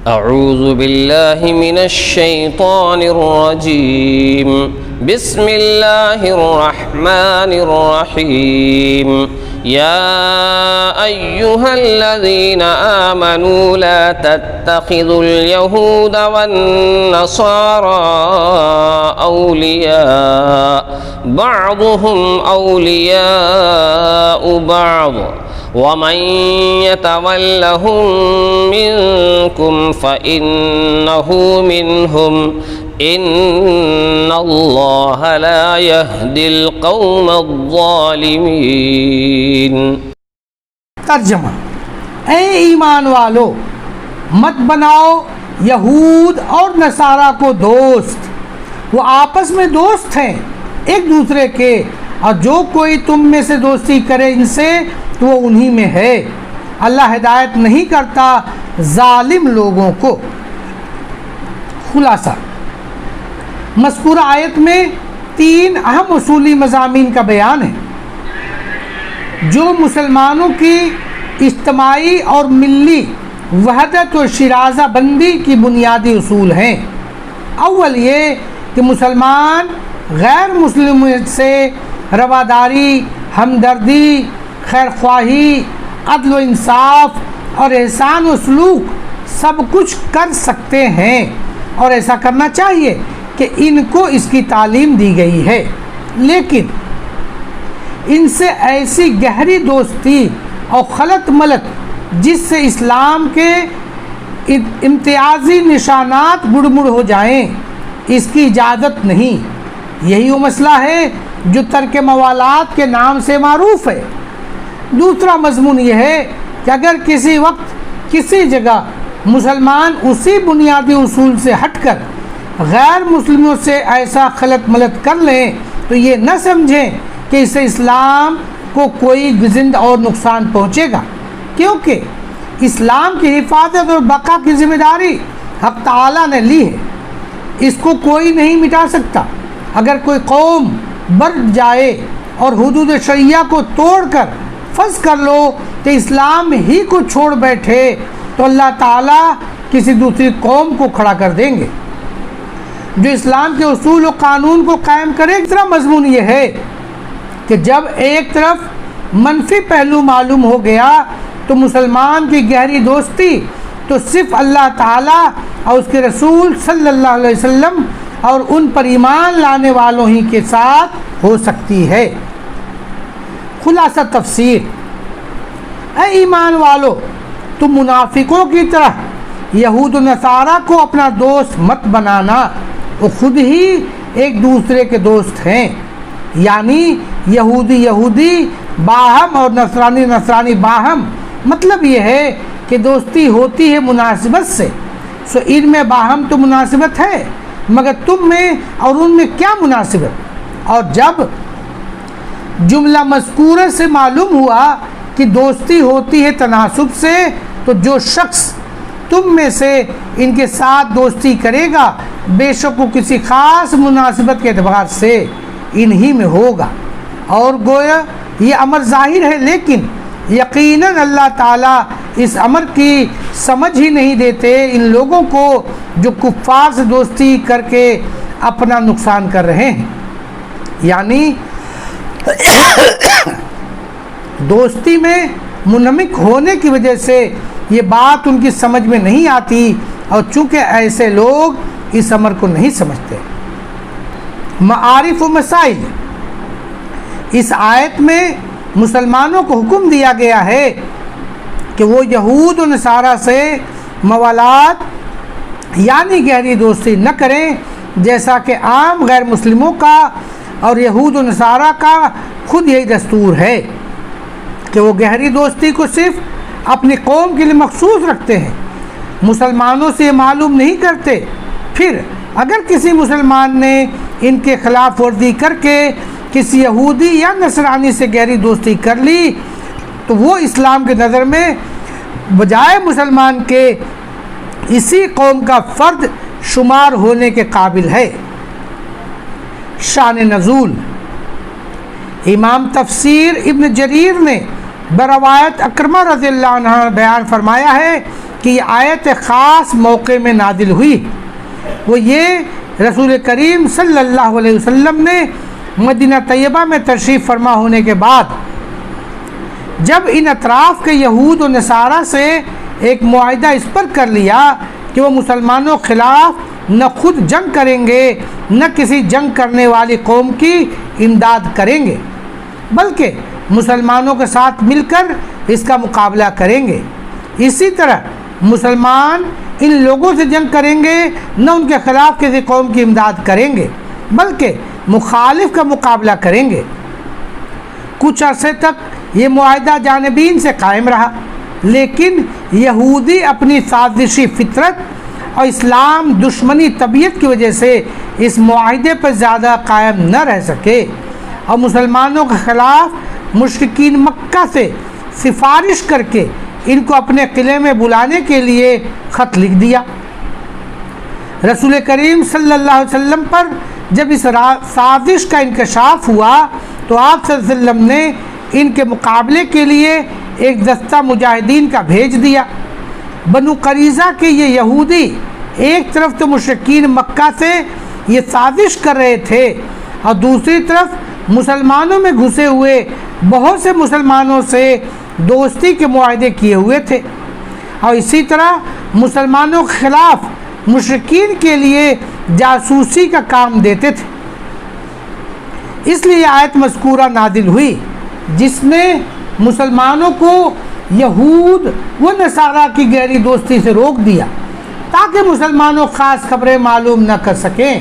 اعوذ باللہ من الشیطان الرجیم بسم اللہ الرحمن الرحیم یا ایہا الذین آمنوا لا تتخذوا اليہود والنصارى اولیاء بعضهم اولیاء بعض ومن يتولهم منكم فإنه منهم إن الله لا يهدي القوم الظالمين۔ ترجمہ: اے ایمان والو، مت بناؤ یہود اور نصارہ کو دوست، وہ آپس میں دوست ہیں ایک دوسرے کے، اور جو کوئی تم میں سے دوستی کرے ان سے تو وہ انہی میں ہے۔ اللہ ہدایت نہیں کرتا ظالم لوگوں کو۔ خلاصہ: مذکورہ آیت میں 3 اہم اصولی مضامین کا بیان ہے جو مسلمانوں کی اجتماعی اور ملی وحدت و شیرازہ بندی کی بنیادی اصول ہیں۔ اول یہ کہ مسلمان غیر مسلم سے رواداری، ہمدردی، خیر خواہی، عدل و انصاف اور احسان و سلوک سب کچھ کر سکتے ہیں، اور ایسا کرنا چاہیے کہ ان کو اس کی تعلیم دی گئی ہے، لیکن ان سے ایسی گہری دوستی اور خلط ملط جس سے اسلام کے امتیازی نشانات بڑ ہو جائیں، اس کی اجازت نہیں۔ یہی وہ مسئلہ ہے جو ترک موالات کے نام سے معروف ہے۔ دوسرا مضمون یہ ہے کہ اگر کسی وقت کسی جگہ مسلمان اسی بنیادی اصول سے ہٹ کر غیر مسلموں سے ایسا خلط ملط کر لیں تو یہ نہ سمجھیں کہ اس سے اسلام کو کوئی گزند اور نقصان پہنچے گا، کیونکہ اسلام کی حفاظت اور بقا کی ذمہ داری حق تعالیٰ نے لی ہے، اس کو کوئی نہیں مٹا سکتا۔ اگر کوئی قوم بر جائے اور حدود شریعہ کو توڑ کر فرض کر لو کہ اسلام ہی کو چھوڑ بیٹھے تو اللہ تعالیٰ کسی دوسری قوم کو کھڑا کر دیں گے جو اسلام کے اصول و قانون کو قائم کرے۔ تیسرا مضمون یہ ہے کہ جب ایک طرف منفی پہلو معلوم ہو گیا تو مسلمان کی گہری دوستی تو صرف اللہ تعالیٰ اور اس کے رسول صلی اللہ علیہ وسلم اور ان پر ایمان لانے والوں ہی کے ساتھ ہو سکتی ہے۔ خلاصہ تفسیر: اے ایمان والو، تم منافقوں کی طرح یہود و نصارہ کو اپنا دوست مت بنانا، وہ خود ہی ایک دوسرے کے دوست ہیں، یعنی یہودی باہم اور نصرانی باہم۔ مطلب یہ ہے کہ دوستی ہوتی ہے مناسبت سے، سو ان میں باہم تو مناسبت ہے، مگر تم میں اور ان میں کیا مناسبت؟ اور جب جملہ مذکورہ سے معلوم ہوا کہ دوستی ہوتی ہے تناسب سے، تو جو شخص تم میں سے ان کے ساتھ دوستی کرے گا بے شک وہ کسی خاص مناسبت کے اعتبار سے انہی میں ہوگا۔ اور گویا یہ امر ظاہر ہے، لیکن یقیناً اللہ تعالیٰ اس امر کی سمجھ ہی نہیں دیتے ان لوگوں کو جو کفار سے دوستی کر کے اپنا نقصان کر رہے ہیں۔ یعنی دوستی میں منہمک ہونے کی وجہ سے یہ بات ان کی سمجھ میں نہیں آتی، اور چونکہ ایسے لوگ اس امر کو نہیں سمجھتے۔ معارف و مسائل: اس آیت میں مسلمانوں کو حکم دیا گیا ہے کہ وہ یہود و نصارہ سے موالات یعنی گہری دوستی نہ کریں، جیسا کہ عام غیر مسلموں کا اور یہود و نصارہ کا خود یہی دستور ہے کہ وہ گہری دوستی کو صرف اپنی قوم کے لیے مخصوص رکھتے ہیں، مسلمانوں سے یہ معلوم نہیں کرتے۔ پھر اگر کسی مسلمان نے ان کے خلاف ورزی کر کے کسی یہودی یا نصرانی سے گہری دوستی کر لی تو وہ اسلام کے نظر میں بجائے مسلمان کے اسی قوم کا فرد شمار ہونے کے قابل ہے۔ شان نزول: امام تفسیر ابن جریر نے بروایت اکرمہ رضی اللہ عنہ بیان فرمایا ہے کہ یہ آیت خاص موقع میں نازل ہوئی، وہ یہ رسول کریم صلی اللہ علیہ وسلم نے مدینہ طیبہ میں تشریف فرما ہونے کے بعد جب ان اطراف کے یہود و نصارہ سے ایک معاہدہ اس پر کر لیا کہ وہ مسلمانوں کے خلاف نہ خود جنگ کریں گے نہ کسی جنگ کرنے والی قوم کی امداد کریں گے، بلکہ مسلمانوں کے ساتھ مل کر اس کا مقابلہ کریں گے، اسی طرح مسلمان ان لوگوں سے جنگ کریں گے نہ ان کے خلاف کسی قوم کی امداد کریں گے بلکہ مخالف کا مقابلہ کریں گے۔ کچھ عرصے تک یہ معاہدہ جانبین سے قائم رہا، لیکن یہودی اپنی سازشی فطرت اور اسلام دشمنی طبیعت کی وجہ سے اس معاہدے پر زیادہ قائم نہ رہ سکے اور مسلمانوں کے خلاف مشرکین مکہ سے سفارش کر کے ان کو اپنے قلعے میں بلانے کے لیے خط لکھ دیا۔ رسول کریم صلی اللہ علیہ وسلم پر جب اس سازش کا انکشاف ہوا تو آپ صلی اللہ علیہ وسلم نے ان کے مقابلے کے لیے ایک دستہ مجاہدین کا بھیج دیا۔ بنو قریظہ کے یہ یہودی ایک طرف تو مشرکین مکہ سے یہ سازش کر رہے تھے اور دوسری طرف مسلمانوں میں گھسے ہوئے بہت سے مسلمانوں سے دوستی کے معاہدے کیے ہوئے تھے اور اسی طرح مسلمانوں کے خلاف مشرکین کے لیے جاسوسی کا کام دیتے تھے۔ اس لیے آیت مذکورہ نازل ہوئی جس نے مسلمانوں کو یہود و نصارہ کی گہری دوستی سے روک دیا تاکہ مسلمانوں خاص خبریں معلوم نہ کر سکیں۔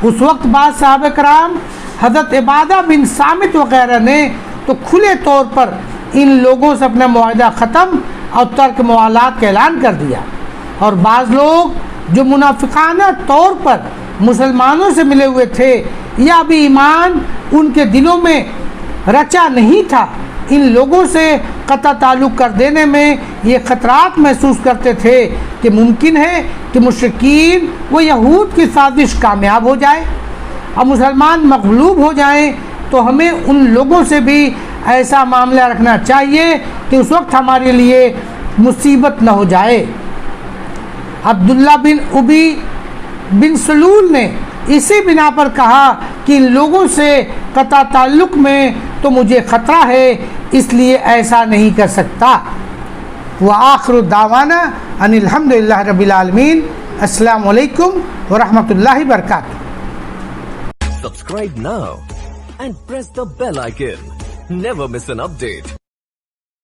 اس وقت بعض صحابہ کرام حضرت عبادہ بن صامت وغیرہ نے تو کھلے طور پر ان لوگوں سے اپنا معاہدہ ختم اور ترک موالات کا اعلان کر دیا، اور بعض لوگ جو منافقانہ طور پر مسلمانوں سے ملے ہوئے تھے یا ابھی ایمان ان کے دلوں میں رچا نہیں تھا، ان لوگوں سے قطع تعلق کر دینے میں یہ خطرات محسوس کرتے تھے کہ ممکن ہے کہ مشرکین و یہود کی سازش کامیاب ہو جائے اور مسلمان مغلوب ہو جائیں، تو ہمیں ان لوگوں سے بھی ایسا معاملہ رکھنا چاہیے کہ اس وقت ہمارے لیے مصیبت نہ ہو جائے۔ عبداللہ بن ابی بن سلول نے اسی بنا پر کہا کہ ان لوگوں سے قطع تعلق میں تو مجھے خطرہ ہے، اس لیے ایسا نہیں کر سکتا۔ وآخر دعوانا ان الحمدللہ رب العالمین۔ السلام علیکم ورحمۃ اللہ وبرکاتہ۔ Subscribe now and press the bell icon. Never miss an update.